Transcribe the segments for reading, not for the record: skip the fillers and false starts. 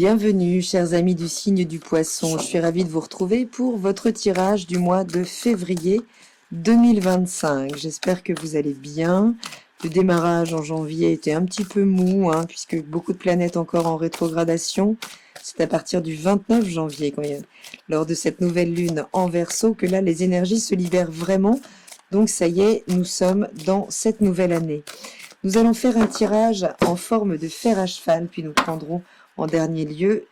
Bienvenue, chers amis du signe du Poisson. Je suis ravie de vous retrouver pour votre tirage du mois de février 2025. J'espère que vous allez bien. Le démarrage en janvier était un petit peu mou, puisque beaucoup de planètes encore en rétrogradation. C'est à partir du 29 janvier, lors de cette nouvelle lune en Verseau, que là, les énergies se libèrent vraiment. Donc ça y est, nous sommes dans cette nouvelle année. Nous allons faire un tirage en forme de fer à cheval, puis nous prendrons en dernier lieu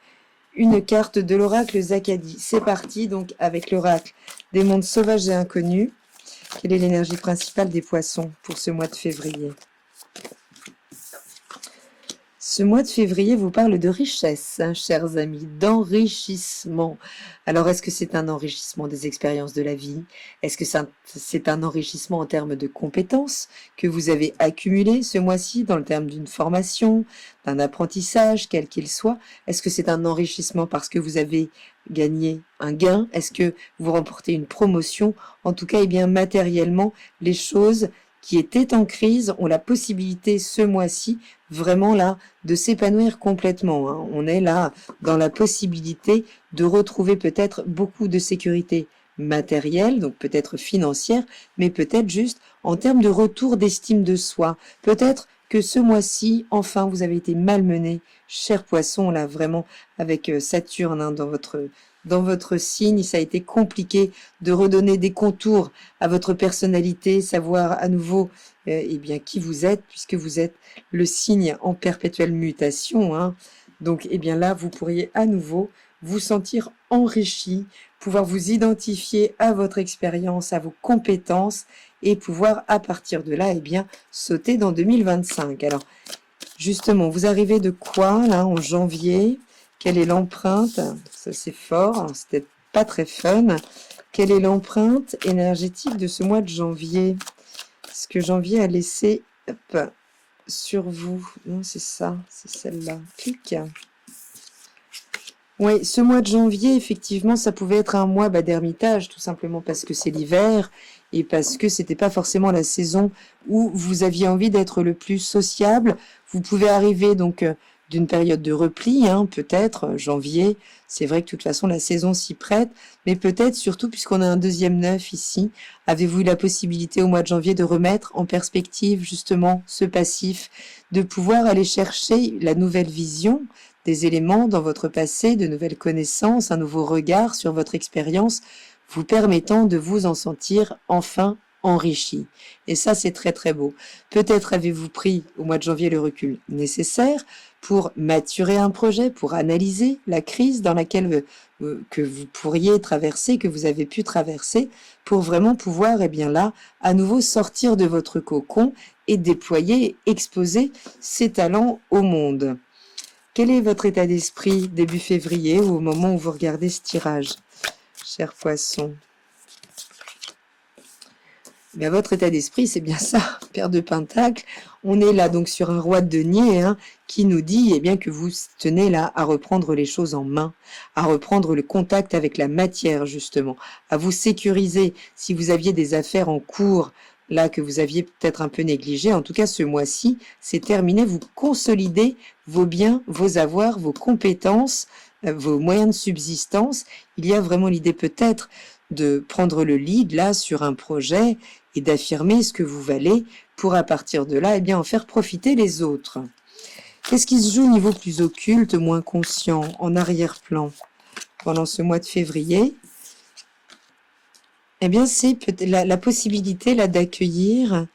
une carte de l'oracle Zakadi. C'est parti donc avec l'oracle des mondes sauvages et inconnus. Quelle est l'énergie principale des poissons pour ce mois de février? Ce mois de février vous parle de richesse, chers amis, d'enrichissement. Alors, est-ce que c'est un enrichissement des expériences de la vie? Est-ce que c'est un enrichissement en termes de compétences que vous avez accumulées ce mois-ci dans le terme d'une formation, d'un apprentissage, quel qu'il soit? Est-ce que c'est un enrichissement parce que vous avez gagné un gain? Est-ce que vous remportez une promotion? En tout cas, matériellement, les choses qui étaient en crise ont la possibilité ce mois-ci vraiment là de s'épanouir complètement. On est là dans la possibilité de retrouver peut-être beaucoup de sécurité matérielle, donc peut-être financière, mais peut-être juste en termes de retour d'estime de soi. Peut-être que ce mois-ci, enfin, vous avez été malmené, cher poisson, là vraiment avec Saturne dans votre signe. Ça a été compliqué de redonner des contours à votre personnalité, savoir à nouveau qui vous êtes, puisque vous êtes le signe en perpétuelle mutation. Donc là, vous pourriez à nouveau vous sentir enrichi, pouvoir vous identifier à votre expérience, à vos compétences, et pouvoir à partir de là, sauter dans 2025. Alors, justement, vous arrivez de quoi, là, en janvier? Quelle est l'empreinte? Ça, c'est fort. C'était pas très fun. Quelle est l'empreinte énergétique de ce mois de janvier? Ce que janvier a laissé sur vous. Non, c'est ça. C'est celle-là. Clic. Oui, ce mois de janvier, effectivement, ça pouvait être un mois d'ermitage, tout simplement parce que c'est l'hiver et parce que c'était pas forcément la saison où vous aviez envie d'être le plus sociable. Vous pouvez arriver donc d'une période de repli, peut-être janvier. C'est vrai que de toute façon la saison s'y prête, mais peut-être surtout puisqu'on a un deuxième 9 ici, avez-vous eu la possibilité au mois de janvier de remettre en perspective justement ce passif, de pouvoir aller chercher la nouvelle vision des éléments dans votre passé, de nouvelles connaissances, un nouveau regard sur votre expérience, vous permettant de vous en sentir enfin enrichi. Et ça, c'est très très beau. Peut-être avez-vous pris au mois de janvier le recul nécessaire pour maturer un projet, pour analyser la crise dans laquelle que vous pourriez traverser, que vous avez pu traverser, pour vraiment pouvoir, à nouveau sortir de votre cocon et déployer, exposer ses talents au monde. Quel est votre état d'esprit début février ou au moment où vous regardez ce tirage, cher poisson? Votre état d'esprit, c'est bien ça, paire de pentacles. On est là donc sur un roi de denier qui nous dit que vous tenez là à reprendre les choses en main, à reprendre le contact avec la matière justement, à vous sécuriser si vous aviez des affaires en cours, là que vous aviez peut-être un peu négligé. En tout cas, ce mois-ci, c'est terminé. Vous consolidez vos biens, vos avoirs, vos compétences, vos moyens de subsistance. Il y a vraiment l'idée peut-être de prendre le lead là sur un projet et d'affirmer ce que vous valez pour à partir de là, en faire profiter les autres. Qu'est-ce qui se joue au niveau plus occulte, moins conscient, en arrière-plan pendant ce mois de février? C'est la possibilité là d'accueillir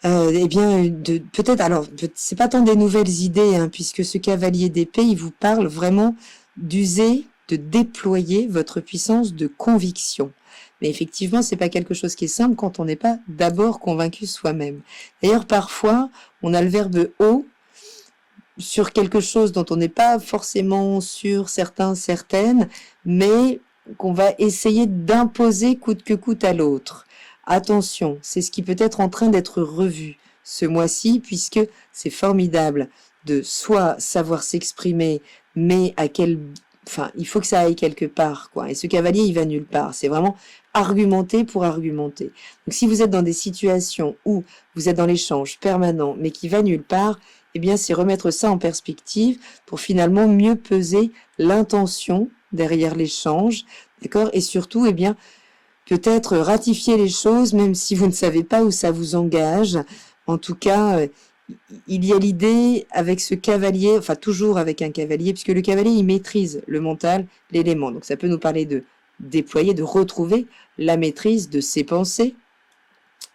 peut-être, alors c'est pas tant des nouvelles idées, puisque ce cavalier d'épée, il vous parle vraiment d'user, de déployer votre puissance de conviction. Mais effectivement, c'est pas quelque chose qui est simple quand on n'est pas d'abord convaincu soi-même. D'ailleurs, parfois, on a le verbe haut sur quelque chose dont on n'est pas forcément sûr, certain, certaine, mais qu'on va essayer d'imposer coûte que coûte à l'autre. Attention, c'est ce qui peut être en train d'être revu ce mois-ci, puisque c'est formidable de soit savoir s'exprimer, mais il faut que ça aille quelque part, quoi. Et ce cavalier, il va nulle part. C'est vraiment argumenter pour argumenter. Donc, si vous êtes dans des situations où vous êtes dans l'échange permanent, mais qui va nulle part, eh bien, c'est remettre ça en perspective pour finalement mieux peser l'intention derrière l'échange, d'accord? Et surtout, eh bien, peut-être ratifier les choses, même si vous ne savez pas où ça vous engage. En tout cas, il y a l'idée avec ce cavalier, enfin toujours avec un cavalier, puisque le cavalier, il maîtrise le mental, l'élément. Donc ça peut nous parler de déployer, de retrouver la maîtrise de ses pensées,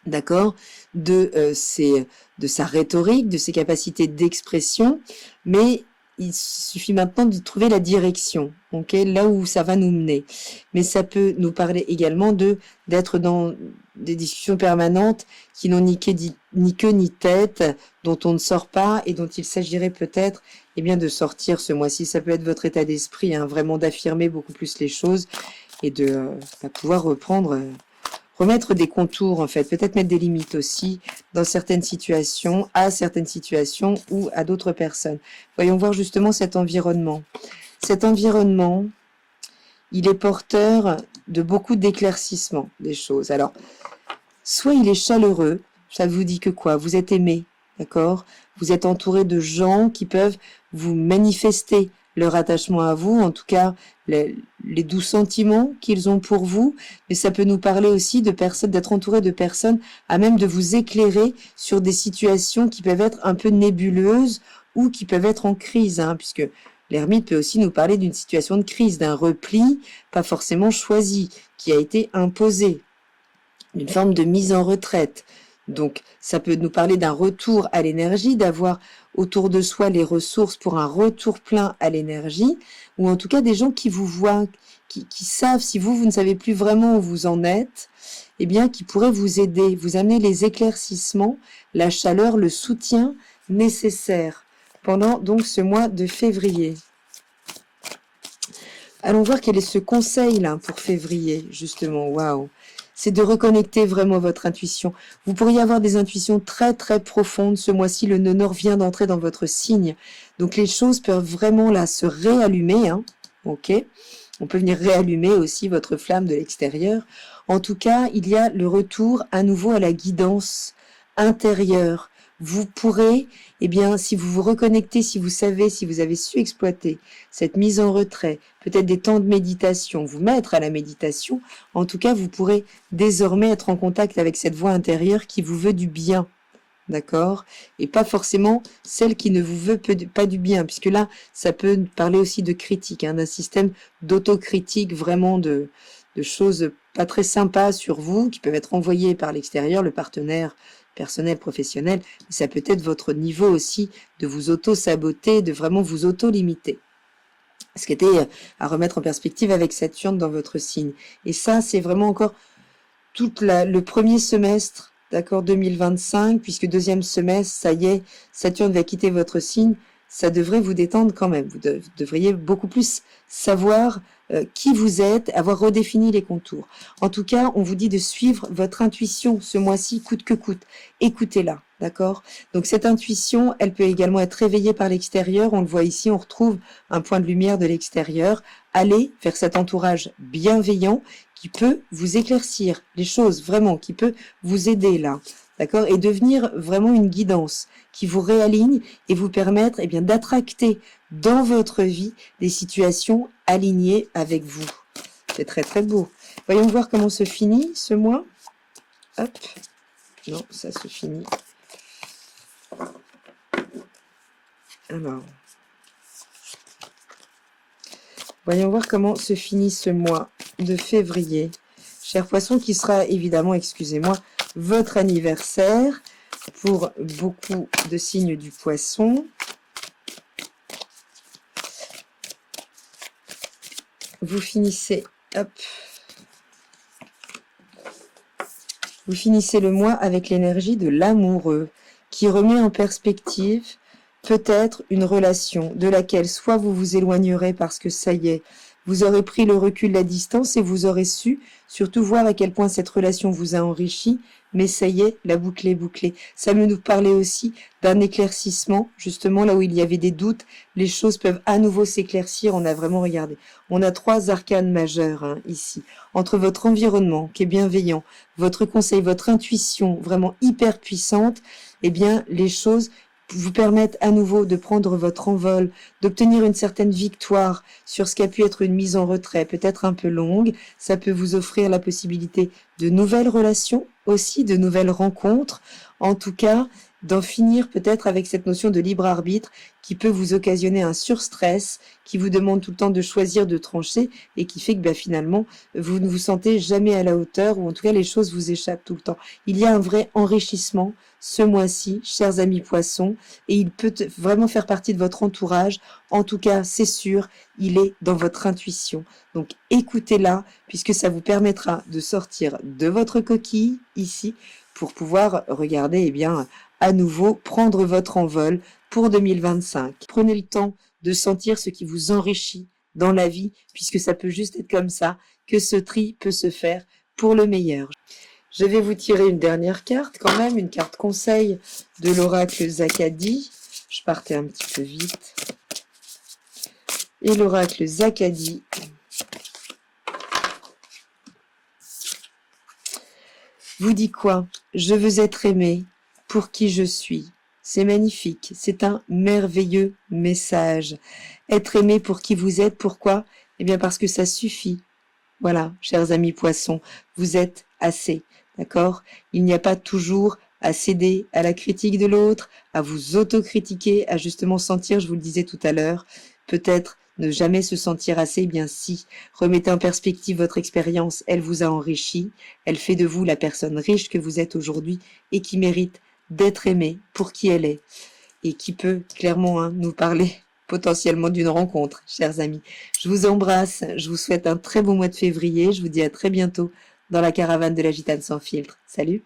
d'accord, de sa rhétorique, de ses capacités d'expression, mais il suffit maintenant de trouver la direction, ok, là où ça va nous mener. Mais ça peut nous parler également d'être dans des discussions permanentes qui n'ont ni queue ni tête, dont on ne sort pas et dont il s'agirait peut-être, eh bien, de sortir ce mois-ci. Ça peut être votre état d'esprit, hein, vraiment d'affirmer beaucoup plus les choses et de pouvoir remettre des contours, en fait, peut-être mettre des limites aussi dans certaines situations, à certaines situations ou à d'autres personnes. Voyons voir justement cet environnement. Cet environnement, il est porteur de beaucoup d'éclaircissement des choses. Alors, soit il est chaleureux, ça vous dit que quoi? Vous êtes aimé, d'accord? Vous êtes entouré de gens qui peuvent vous manifester leur attachement à vous, en tout cas les doux sentiments qu'ils ont pour vous, mais ça peut nous parler aussi de personnes, d'être entouré de personnes à même de vous éclairer sur des situations qui peuvent être un peu nébuleuses ou qui peuvent être en crise, hein, puisque l'ermite peut aussi nous parler d'une situation de crise, d'un repli pas forcément choisi, qui a été imposé, d'une forme de mise en retraite. Donc, ça peut nous parler d'un retour à l'énergie, d'avoir autour de soi les ressources pour un retour plein à l'énergie, ou en tout cas des gens qui vous voient, qui savent, si vous ne savez plus vraiment où vous en êtes, eh bien, qui pourraient vous aider, vous amener les éclaircissements, la chaleur, le soutien nécessaire pendant donc ce mois de février. Allons voir quel est ce conseil là pour février, justement. Waouh! C'est de reconnecter vraiment votre intuition. Vous pourriez avoir des intuitions très très profondes. Ce mois-ci, le nœud nord vient d'entrer dans votre signe. Donc les choses peuvent vraiment là se réallumer. Hein, ok? On peut venir réallumer aussi votre flamme de l'extérieur. En tout cas, il y a le retour à nouveau à la guidance intérieure. Vous pourrez, eh bien, si vous vous reconnectez, si vous savez, si vous avez su exploiter cette mise en retrait, peut-être des temps de méditation, vous mettre à la méditation, en tout cas, vous pourrez désormais être en contact avec cette voix intérieure qui vous veut du bien, d'accord? Et pas forcément celle qui ne vous veut pas du bien, puisque là, ça peut parler aussi de critique, hein, d'un système d'autocritique, vraiment de choses pas très sympas sur vous, qui peuvent être envoyées par l'extérieur, le partenaire personnel, professionnel, mais ça peut être votre niveau aussi de vous auto-saboter, de vraiment vous auto-limiter. Ce qui était à remettre en perspective avec Saturne dans votre signe. Et ça, c'est vraiment encore le premier semestre, d'accord, 2025, puisque deuxième semestre, ça y est, Saturne va quitter votre signe, ça devrait vous détendre quand même. Vous devriez beaucoup plus savoir qui vous êtes, avoir redéfini les contours. En tout cas, on vous dit de suivre votre intuition ce mois-ci, coûte que coûte. Écoutez-la, d'accord? Donc cette intuition, elle peut également être réveillée par l'extérieur. On le voit ici, on retrouve un point de lumière de l'extérieur. Allez vers cet entourage bienveillant qui peut vous éclaircir les choses, vraiment, qui peut vous aider là. D'accord? Et devenir vraiment une guidance qui vous réaligne et vous permettre, eh bien, d'attracter dans votre vie des situations alignées avec vous. C'est très très beau. Voyons voir comment se finit ce mois. Hop. Non, ça se finit. Alors. Voyons voir comment se finit ce mois de février. Cher poisson, qui sera évidemment, excusez-moi, votre anniversaire pour beaucoup de signes du poisson. Vous finissez, hop, vous finissez le mois avec l'énergie de l'amoureux qui remet en perspective peut-être une relation de laquelle soit vous vous éloignerez parce que ça y est, vous aurez pris le recul, la distance et vous aurez su surtout voir à quel point cette relation vous a enrichi, mais ça y est, la boucle est bouclée. Ça me nous parlait aussi d'un éclaircissement, justement là où il y avait des doutes, les choses peuvent à nouveau s'éclaircir, on a vraiment regardé. On a 3 arcanes majeurs hein, ici, entre votre environnement qui est bienveillant, votre conseil, votre intuition vraiment hyper puissante, eh bien les choses vous permettre à nouveau de prendre votre envol, d'obtenir une certaine victoire sur ce qui a pu être une mise en retrait, peut-être un peu longue. Ça peut vous offrir la possibilité de nouvelles relations, aussi de nouvelles rencontres. En tout cas, d'en finir peut-être avec cette notion de libre arbitre qui peut vous occasionner un surstress, qui vous demande tout le temps de choisir, de trancher, et qui fait que finalement, vous ne vous sentez jamais à la hauteur, ou en tout cas les choses vous échappent tout le temps. Il y a un vrai enrichissement ce mois-ci, chers amis poissons, et il peut vraiment faire partie de votre entourage. En tout cas, c'est sûr, il est dans votre intuition. Donc écoutez-la, puisque ça vous permettra de sortir de votre coquille, ici, pour pouvoir regarder, à nouveau, prendre votre envol pour 2025. Prenez le temps de sentir ce qui vous enrichit dans la vie, puisque ça peut juste être comme ça que ce tri peut se faire pour le meilleur. Je vais vous tirer une dernière carte quand même, une carte conseil de l'oracle Zakadi. Je partais un petit peu vite. Et l'oracle Zakadi vous dit quoi? Je veux être aimé pour qui je suis. C'est magnifique, c'est un merveilleux message. Être aimé pour qui vous êtes, pourquoi? Eh bien parce que ça suffit. Voilà, chers amis poissons, vous êtes assez, d'accord? Il n'y a pas toujours à céder à la critique de l'autre, à vous autocritiquer, à justement sentir, je vous le disais tout à l'heure, peut-être ne jamais se sentir assez, eh bien si. Remettez en perspective votre expérience, elle vous a enrichi, elle fait de vous la personne riche que vous êtes aujourd'hui et qui mérite d'être aimée pour qui elle est et qui peut clairement nous parler potentiellement d'une rencontre, chers amis. Je vous embrasse, je vous souhaite un très bon mois de février, je vous dis à très bientôt dans la caravane de la Gitane sans filtre. Salut!